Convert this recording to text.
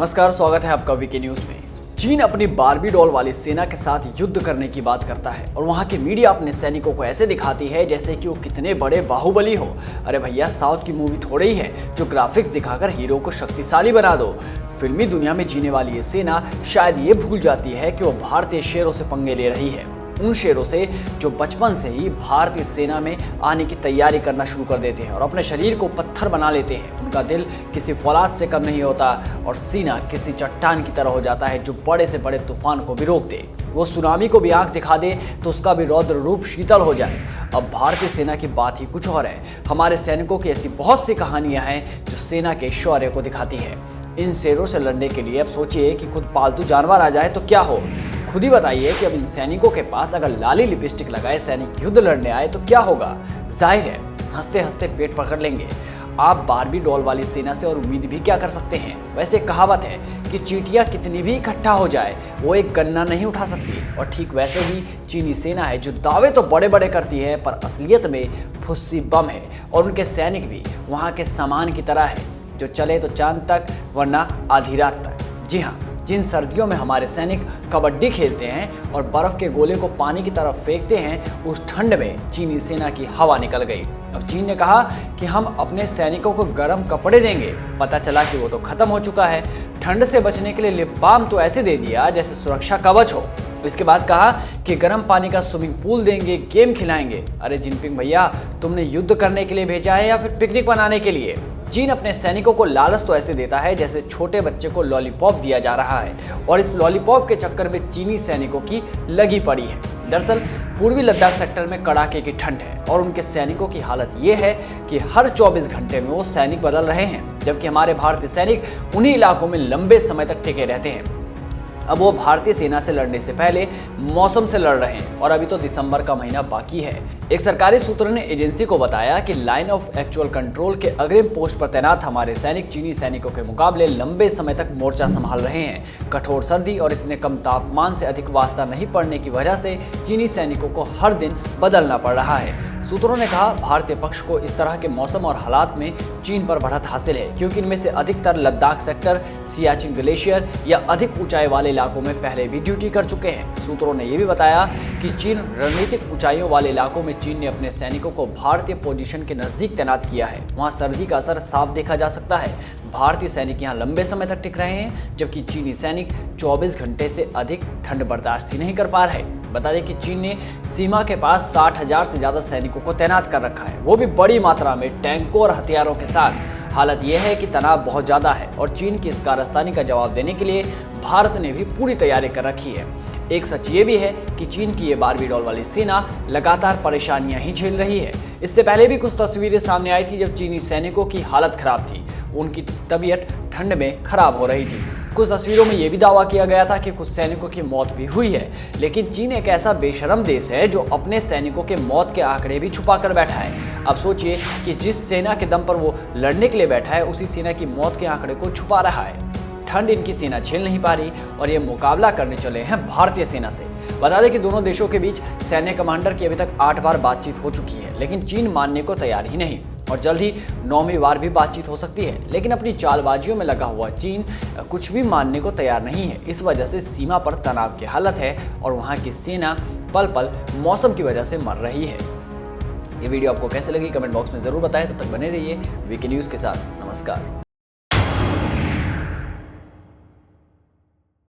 नमस्कार, स्वागत है आपका वीके न्यूज में। चीन अपनी बारबी डॉल वाली सेना के साथ युद्ध करने की बात करता है और वहां की मीडिया अपने सैनिकों को ऐसे दिखाती है जैसे कि वो कितने बड़े बाहुबली हो। अरे भैया, साउथ की मूवी थोड़ी ही है जो ग्राफिक्स दिखाकर हीरो को शक्तिशाली बना दो। फिल्मी दुनिया में जीने वाली ये सेना शायद ये भूल जाती है कि वो भारतीय शेरों से पंगे ले रही है, उन शेरों से जो बचपन से ही भारतीय सेना में आने की तैयारी करना शुरू कर देते हैं और अपने शरीर को पत्थर बना लेते हैं। उनका दिल किसी फौलाद से कम नहीं होता और सीना किसी चट्टान की तरह हो जाता है जो बड़े से बड़े तूफान को भी रोक दे। वो सुनामी को भी आंख दिखा दे तो उसका भी रौद्र रूप शीतल हो जाए। अब भारतीय सेना की बात ही कुछ और है। हमारे सैनिकों की ऐसी बहुत सी कहानियां हैं जो सेना के शौर्य को दिखाती है। इन शेरों से लड़ने के लिए अब सोचिए कि खुद पालतू जानवर आ जाए तो क्या हो। खुद ही बताइए कि अब इन सैनिकों के पास अगर लाली लिपस्टिक लगाए सैनिक युद्ध लड़ने आए तो क्या होगा। जाहिर है हंसते हंसते पेट पकड़ लेंगे। आप बारबी डॉल वाली सेना से और उम्मीद भी क्या कर सकते हैं। वैसे कहावत है कि चींटियां कितनी भी इकट्ठा हो जाए वो एक गन्ना नहीं उठा सकती, और ठीक वैसे ही चीनी सेना है जो दावे तो बड़े बड़े करती है पर असलियत में फुस्सी बम है। और उनके सैनिक भी वहाँ के सामान की तरह है जो चले तो चांद तक वरना आधी रात तक। जी हाँ, जिन सर्दियों में हमारे सैनिक कबड्डी खेलते हैं और बर्फ के गोले को पानी की तरफ फेंकते हैं, उस ठंड में चीनी सेना की हवा निकल गई। अब चीन ने कहा कि हम अपने सैनिकों को गर्म कपड़े देंगे। पता चला कि वो तो खत्म हो चुका है। ठंड से बचने के लिए लिप बाम तो ऐसे दे दिया जैसे सुरक्षा कवच हो। इसके बाद कहा कि गर्म पानी का स्विमिंग पूल देंगे, गेम खिलाएंगे। अरे जिनपिंग भैया, तुमने युद्ध करने के लिए भेजा है या फिर पिकनिक मनाने के लिए? चीन अपने सैनिकों को लालच तो ऐसे देता है जैसे छोटे बच्चे को लॉलीपॉप दिया जा रहा है, और इस लॉलीपॉप के चक्कर में चीनी सैनिकों की लगी पड़ी है। दरअसल पूर्वी लद्दाख सेक्टर में कड़ाके की ठंड है और उनके सैनिकों की हालत ये है कि हर 24 घंटे में वो सैनिक बदल रहे हैं, जबकि हमारे भारतीय सैनिक उन्हीं इलाकों में लंबे समय तक टिके रहते हैं। अब वो भारतीय सेना से लड़ने से पहले मौसम से लड़ रहे हैं और अभी तो दिसंबर का महीना बाकी है। एक सरकारी सूत्र ने एजेंसी को बताया कि लाइन ऑफ एक्चुअल कंट्रोल के अग्रिम पोस्ट पर तैनात हमारे सैनिक चीनी सैनिकों के मुकाबले लंबे समय तक मोर्चा संभाल रहे हैं। कठोर सर्दी और इतने कम तापमान से अधिक वास्ता नहीं पड़ने की वजह से चीनी सैनिकों को हर दिन बदलना पड़ रहा है। सूत्रों ने कहा, भारतीय पक्ष को इस तरह के मौसम और हालात में चीन पर बढ़त हासिल है क्योंकि इनमें से अधिकतर लद्दाख सेक्टर, सियाचिन ग्लेशियर या अधिक ऊंचाई वाले इलाकों में पहले भी ड्यूटी कर चुके हैं। सूत्रों ने यह भी बताया कि चीन रणनीतिक ऊंचाइयों वाले इलाकों में चीन ने अपने सैनिकों को भारतीय पोजीशन के नजदीक तैनात किया है। वहां सर्दी का असर साफ देखा जा सकता है। भारतीय सैनिक यहाँ लंबे समय तक टिक रहे हैं, जबकि चीनी सैनिक 24 घंटे से अधिक ठंड बर्दाश्त ही नहीं कर पा रहे। बता दें कि चीन ने सीमा के पास 60,000 से ज्यादा सैनिकों को तैनात कर रखा है, वो भी बड़ी मात्रा में टैंकों और हथियारों के साथ। हालत यह है कि तनाव बहुत ज्यादा है और चीन की इस कारस्तानी का जवाब देने के लिए भारत ने भी पूरी तैयारी कर रखी है। एक सच ये भी है कि चीन की ये बारबी डॉल वाली सेना लगातार परेशानियां ही झेल रही है। इससे पहले भी कुछ तस्वीरें सामने आई थी जब चीनी सैनिकों की हालत खराब थी, उनकी तबीयत ठंड में खराब हो रही थी। कुछ तस्वीरों में यह भी दावा किया गया था कि कुछ सैनिकों की मौत भी हुई है। लेकिन चीन एक ऐसा बेशरम देश है जो अपने सैनिकों के मौत के आंकड़े भी छुपा कर बैठा है। अब सोचिए कि जिस सेना के दम पर वो लड़ने के लिए बैठा है उसी सेना की मौत के आंकड़े को छुपा रहा है। ठंड इनकी सेना झेल नहीं पा रही और ये मुकाबला करने चले हैं भारतीय सेना से। बता दें कि दोनों देशों के बीच सैन्य कमांडर की अभी तक 8 बार बातचीत हो चुकी है, लेकिन चीन मानने को तैयार ही नहीं और जल्द ही 9वीं बार भी बातचीत हो सकती है। लेकिन अपनी चालबाजियों में लगा हुआ चीन कुछ भी मानने को तैयार नहीं है। इस वजह से सीमा पर तनाव की हालत है और वहाँ की सेना पल पल मौसम की वजह से मर रही है। ये वीडियो आपको कैसे लगी कमेंट बॉक्स में जरूर बताएं। तब तक बने रहिए वीके न्यूज़ के साथ। नमस्कार।